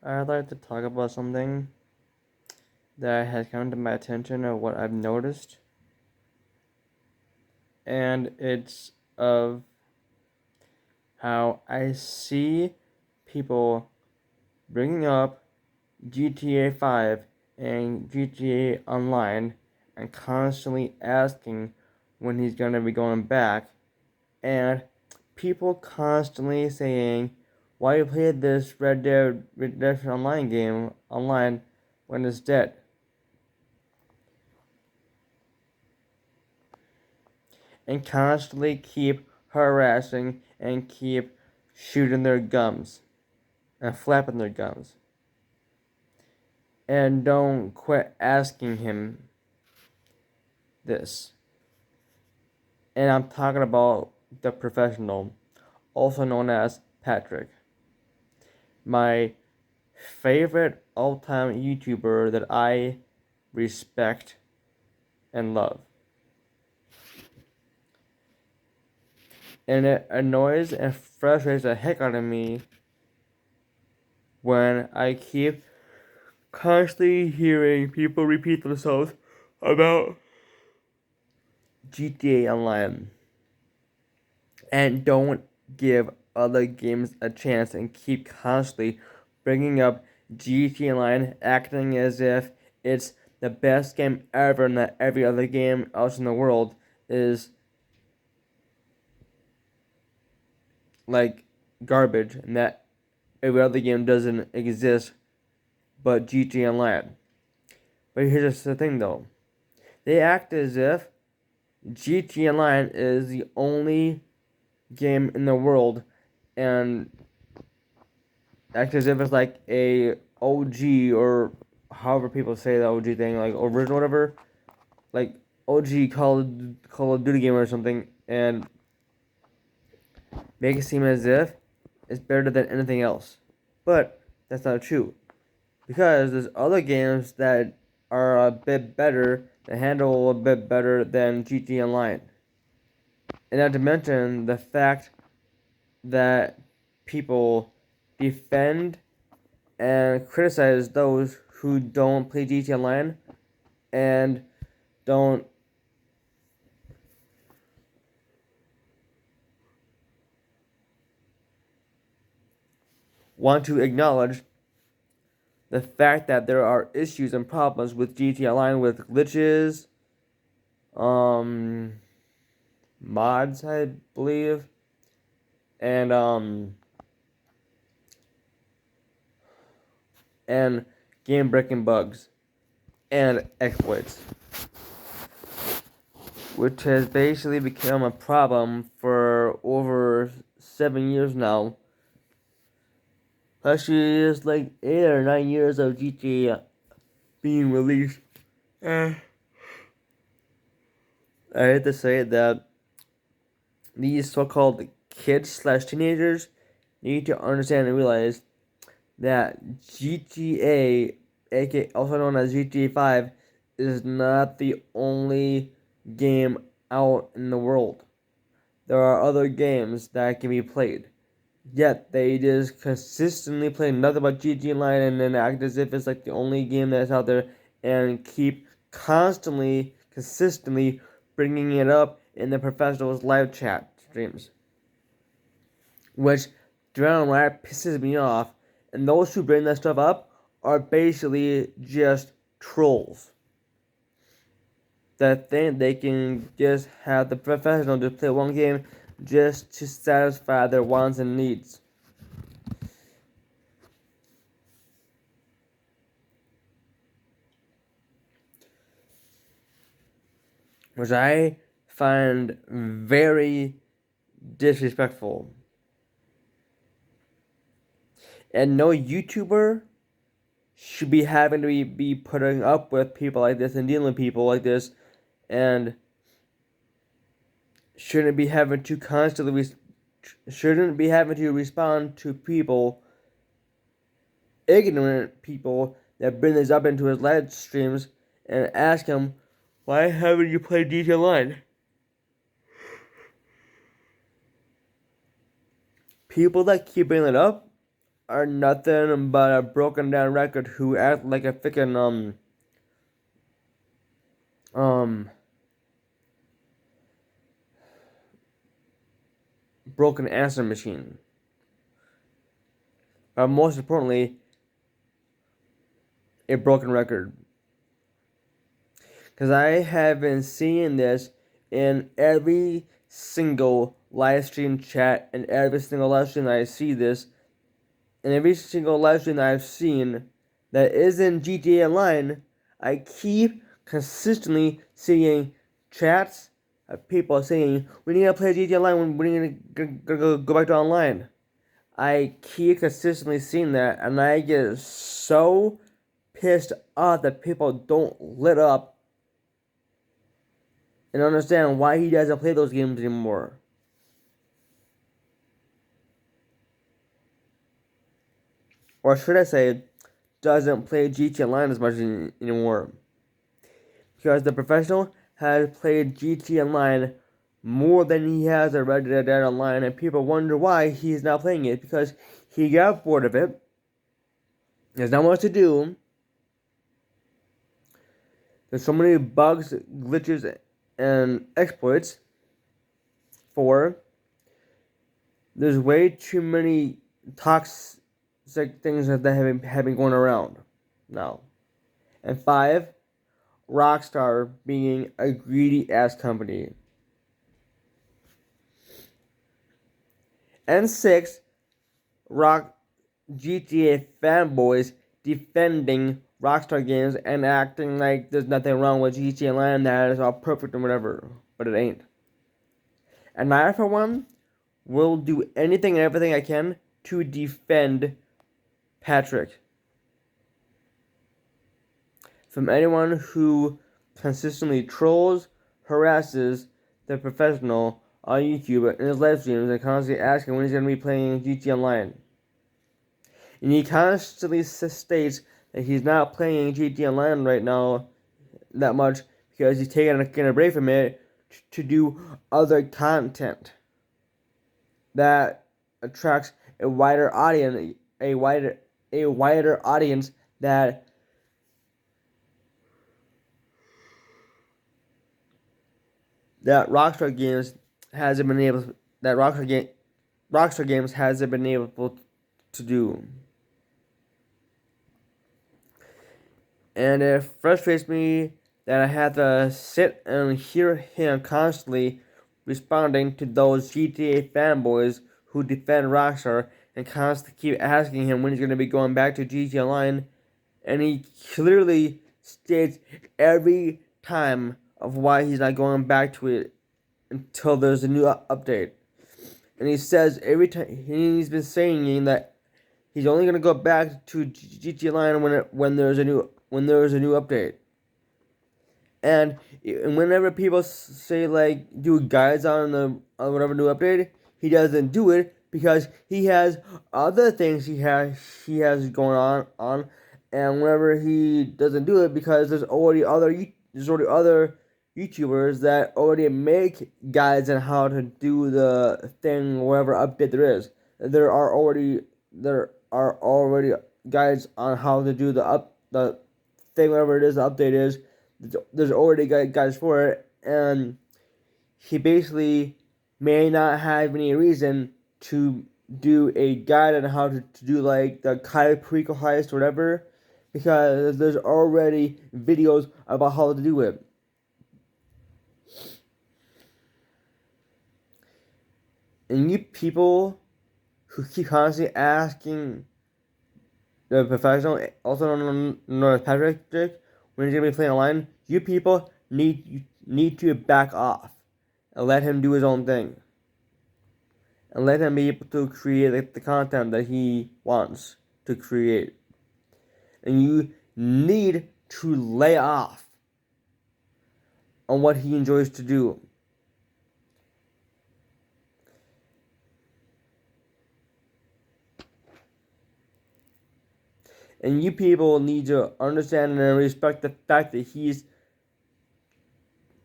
I'd like to talk about something that has come to my attention of what I've noticed, and it's of how I see people bringing up GTA 5 and GTA Online and constantly asking when he's going to be going back, and people constantly saying, why you played this Red Dead Redemption Online game online when it's dead? And constantly keep harassing and keep shooting their gums and flapping their gums. And don't quit asking him this. And I'm talking about the professional, also known as Patrick. My favorite all-time YouTuber that I respect and love. And it annoys and frustrates the heck out of me when I keep constantly hearing people repeat themselves about GTA Online and don't give other games a chance and keep constantly bringing up GTA Online, acting as if it's the best game ever and that every other game else in the world is like garbage and that every other game doesn't exist but GTA Online. But here's the thing though. They act as if GTA Online is the only game in the world and act as if it's like a OG or however people say the OG thing, like original whatever, like OG Call of Duty game or something, and make it seem as if it's better than anything else. But that's not true. Because there's other games that are a bit better, that handle a bit better than GTA Online. And not to mention the fact that people defend and criticize those who don't play GTA Online and don't want to acknowledge the fact that there are issues and problems with GTA Online with glitches, um, mods, I believe, and and game breaking bugs and exploits, which has basically become a problem for over 7 years now. Actually, it's like 8 or 9 years of GTA being released. I hate to say that these so-called kids slash teenagers need to understand and realize that GTA, aka also known as GTA 5, is not the only game out in the world. There are other games that can be played. Yet they just consistently play nothing but GTA Online and then act as if it's like the only game that's out there and keep constantly, consistently bringing it up in the professionals' live chat streams. Which downright pisses me off. And those who bring that stuff up are basically just trolls that think they can just have the professional just play one game just to satisfy their wants and needs. Which I find very disrespectful. And no YouTuber should be having to be putting up with people like this and dealing with people like this and shouldn't be having to shouldn't be having to respond to people, ignorant people that bring this up into his live streams and ask him, why haven't you played GTA Online? People that keep bringing it up are nothing but a broken down record who act like a freaking um broken answer machine. But most importantly, a broken record. Because I have been seeing this in every single live stream chat and every single live stream that I see this, and every single live stream that I've seen that isn't GTA Online, I keep consistently seeing chats of people saying, we need to play GTA Online when we need to go back to online. I keep consistently seeing that, and I get so pissed off that people don't lit up and understand why he doesn't play those games anymore. Or should I say, doesn't play GTA Online as much anymore. Because the professional has played GTA Online more than he has a Red Dead Online, and people wonder why he's not playing it, because he got bored of it. There's not much to do. There's so many bugs, glitches, and exploits. 4. There's way too many toxic things that have been going around now. And 5. Rockstar being a greedy ass company. And 6. GTA fanboys defending Rockstar games and acting like there's nothing wrong with GTA Online, that is all perfect and whatever. But it ain't. And I, for one, will do anything and everything I can to defend Patrick from anyone who consistently trolls, harasses the professional on YouTube in his live streams and constantly asking when he's going to be playing GTA Online. And he constantly states that he's not playing GTA Online right now that much because he's taking a break from it to do other content that attracts a wider audience, a wider audience that Rockstar Games hasn't been able that Rockstar Games hasn't been able to do. And it frustrates me that I have to sit and hear him constantly responding to those GTA fanboys who defend Rockstar and constantly keep asking him when he's going to be going back to GTA Online. And he clearly states every time of why he's not going back to it until there's a new update. And he says every time, he's been saying that he's only going to go back to GTA Online when there's a new update. And whenever people say like do guides on whatever new update, he doesn't do it because he has other things he has going on, and whenever he doesn't do it because there's already other YouTubers that already make guides on how to do the thing, whatever update there is. There are already guides on how to do the thing, whatever it is the update is. There's already guys for it, and he basically may not have any reason to do a guide on how to do like the Cayo Perico heist or whatever, because there's already videos about how to do it. And you people who keep constantly asking the professional, also known as Patrick, when he's gonna be playing online, you people need to back off and let him do his own thing, and let him be able to create the content that he wants to create. And you need to lay off on what he enjoys to do. And you people need to understand and respect the fact that he's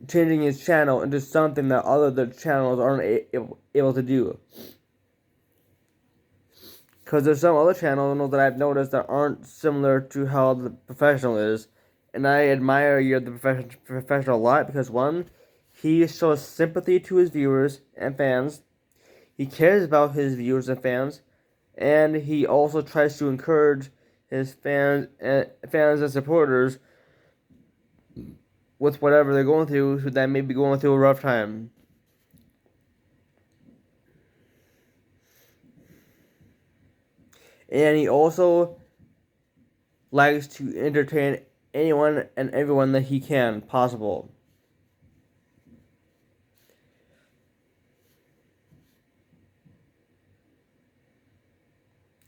changing his channel into something that other channels aren't able to do. Because there's some other channels that I've noticed that aren't similar to how the professional is. And I admire the professional a lot because, one, he shows sympathy to his viewers and fans. He cares about his viewers and fans. And he also tries to encourage his fans and supporters with whatever they're going through, who that may be going through a rough time. And he also likes to entertain anyone and everyone that he can possible.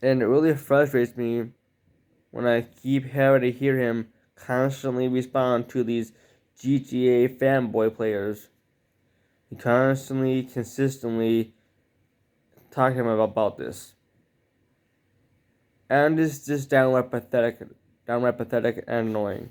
And it really frustrates me when I keep having to hear him constantly respond to these GTA fanboy players. He constantly, consistently talking about this. And it's just downright pathetic and annoying.